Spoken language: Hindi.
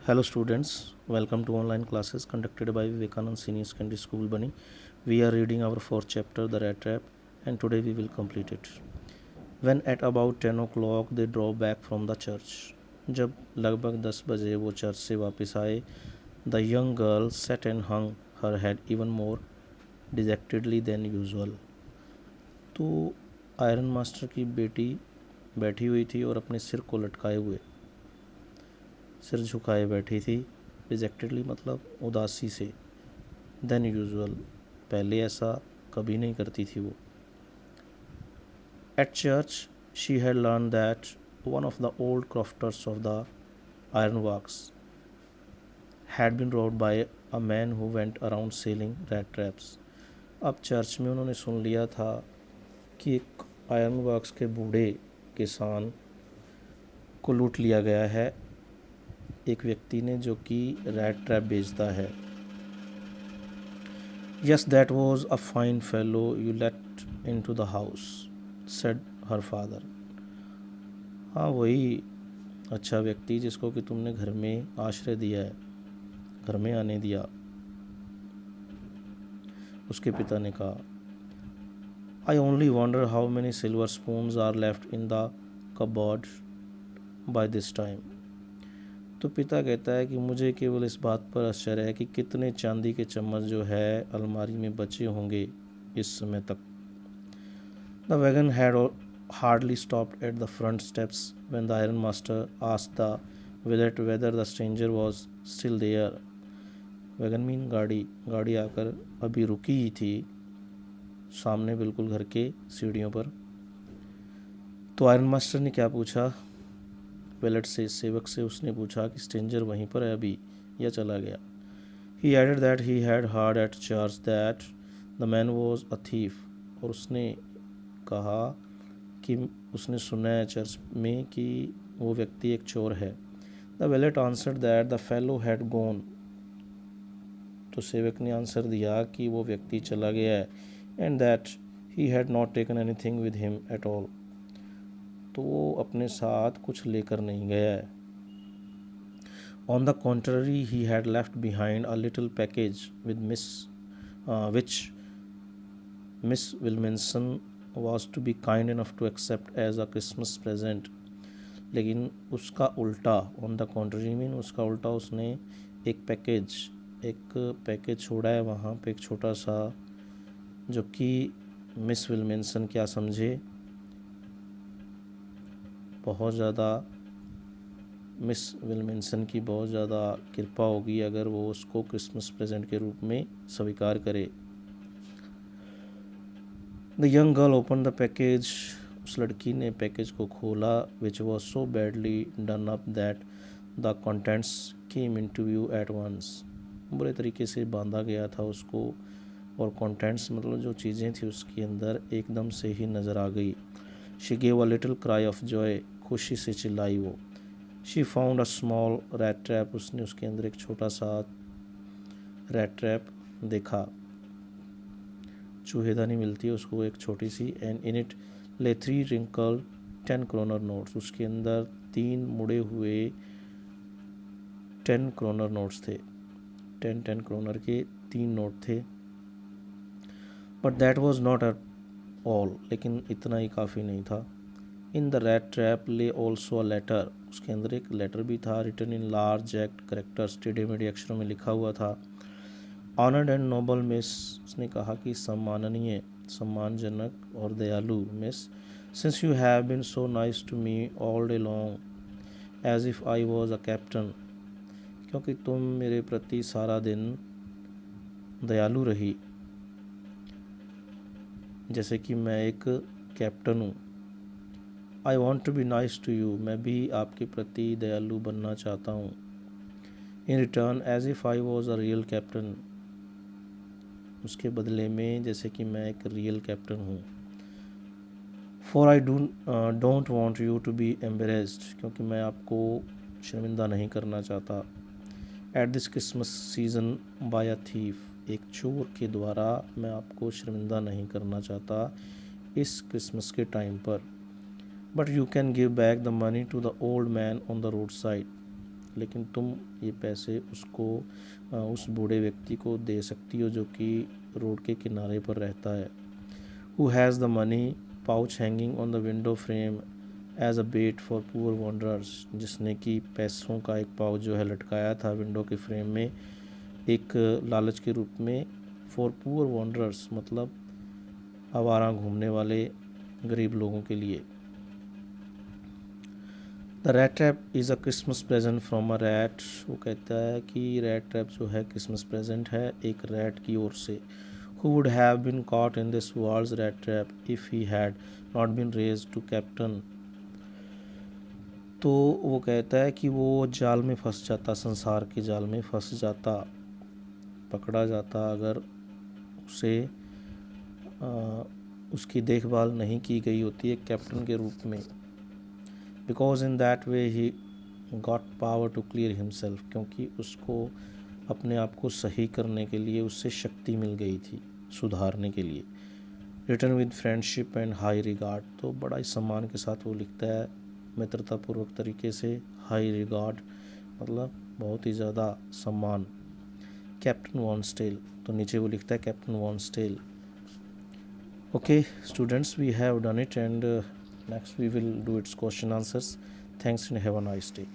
Hello students, welcome to online classes conducted by Vivekanand Senior Secondary School Bani. We are reading our fourth chapter, The Rat Trap, and today we will complete it. When at about 10 o'clock they drove back from the church. जब लगभग 10 बजे वो चर्च से वापस आए, the young girl sat and hung her head even more dejectedly than usual. तो आयरन मास्टर की बेटी बैठी हुई थी और अपने सिर को लटकाए हुए सिर झुकाए बैठी थी. डिजेक्टेडली मतलब उदासी से. देन यूजुअल पहले ऐसा कभी नहीं करती थी वो. At church she had learn that one of the old crofters of the iron works had been robbed by a man who went around selling rat traps. अब चर्च में उन्होंने सुन लिया था कि एक आयरन वर्क्स के बूढ़े किसान को लूट लिया गया है एक व्यक्ति ने जो कि रैट ट्रैप बेचता है. Yes that was a fine fellow you let in to the house said her father. हाँ वही अच्छा व्यक्ति जिसको कि तुमने घर में आश्रय दिया है, घर में आने दिया, उसके पिता ने कहा. I only wonder how many silver spoons are left in the cupboard by this time. तो पिता कहता है कि मुझे केवल इस बात पर आश्चर्य है कि कितने चांदी के चम्मच जो है अलमारी में बचे होंगे इस समय तक. The wagon had hardly stopped at the front steps when the iron master asked the valet whether the stranger was still there. Wagon mean गाड़ी आकर अभी रुकी ही थी सामने बिल्कुल घर के सीढ़ियों पर. तो आयरन मास्टर ने क्या पूछा? वेलेट से सेवक से उसने पूछा कि स्ट्रेंजर वहीं पर है अभी या चला गया. He added that he had heard at church that the man was a thief. और उसने कहा कि उसने सुना है चर्च में कि वो व्यक्ति एक चोर है. The wallet answered that the fellow had gone. तो सेवक ने आंसर दिया कि वो व्यक्ति चला गया है and that he had not taken anything with him at all. तो वो अपने साथ कुछ लेकर नहीं गया है. On the contrary, he had left behind a little package with which Miss Wilkinson was to be kind enough to accept as a Christmas present. लेकिन उसका उल्टा, on the contrary मीन उसका उल्टा, उसने एक पैकेज छोड़ा है वहाँ पे, एक छोटा सा, जो कि मिस विल्किंसन क्या समझे बहुत ज़्यादा, मिस विल्किंसन की बहुत ज़्यादा कृपा होगी अगर वो उसको क्रिसमस प्रेजेंट के रूप में स्वीकार करे. The young girl open the package. उस लड़की ने पैकेज को खोला. Which was so badly done up that the contents came in to view at once. बुरे तरीके से बांधा गया था उसको और कंटेंट्स मतलब जो चीज़ें थी उसके अंदर एकदम से ही नज़र आ गई. She gave a little cry of Joy. खुशी से चिल्लाई वो. She found a small rat trap. उसने उसके अंदर एक छोटा सा रैट ट्रैप देखा. चूहेदानी मिलती है उसको एक छोटी सी. एंड इन इट ले 3 रिंकल 10 क्रोनर नोट्स. उसके अंदर 3 मुड़े हुए 10 क्रोनर नोट्स थे. 10 क्रोनर के 3 नोट थे. But that was not at all. लेकिन इतना ही काफ़ी नहीं था. In the rat trap lay also a letter. उसके अंदर एक लेटर भी था. Written in large act characters. टेढ़े मेढ़े अक्षरों में लिखा हुआ था. Honoured and noble miss. उसने कहा कि सम्माननीय, सम्मानजनक और दयालु miss. Since you have been so nice to me all day long as if I was a captain. क्योंकि तुम मेरे प्रति सारा दिन दयालु रही जैसे कि मैं एक कैप्टन हूँ. I want to be nice to you. मैं भी आपके प्रति दयालु बनना चाहता हूँ. In return as if I was a real captain. उसके बदले में जैसे कि मैं एक रियल कैप्टन हूँ. For I don't want you to be embarrassed. क्योंकि मैं आपको शर्मिंदा नहीं करना चाहता. At this Christmas season by a thief. एक चोर के द्वारा मैं आपको शर्मिंदा नहीं करना चाहता इस क्रिसमस के टाइम पर. But you can give back the money to the old man on the road side. लेकिन तुम ये पैसे उसको उस बूढ़े व्यक्ति को दे सकती हो जो कि रोड के किनारे पर रहता है। Who has the money pouch hanging on the window frame as a bait for poor wanderers, जिसने कि पैसों का एक पाउच जो है लटकाया था विंडो के फ्रेम में एक लालच के रूप में, फॉर पुअर वॉन्डरर्स मतलब आवारा घूमने वाले गरीब लोगों के लिए। The rat trap is a Christmas present from a rat, वो कहता है कि रैट ट्रैप जो है क्रिसमस प्रेजेंट है एक रैट की ओर से। Who would have been caught in this world's rat trap if he had not been raised to captain, तो वो कहता है कि वो जाल में फंस जाता, संसार के जाल में फंस जाता, पकड़ा जाता अगर उसे उसकी देखभाल नहीं की गई होती एक कैप्टन के रूप में। Because in that way he got power to clear himself, क्योंकि उसको अपने आप को सही करने के लिए उससे शक्ति मिल गई थी सुधारने के लिए। Return with friendship and high regard, तो बड़ा ही सम्मान के साथ वो लिखता है मित्रतापूर्वक तरीके से, हाई रिगार्ड मतलब बहुत ही ज़्यादा सम्मान। कैप्टन वॉन्स्टेल, तो नीचे वो लिखता है captain वॉन्स्टेल। Okay students, we have done it, and next we will do its question answers. Thanks and have a nice day.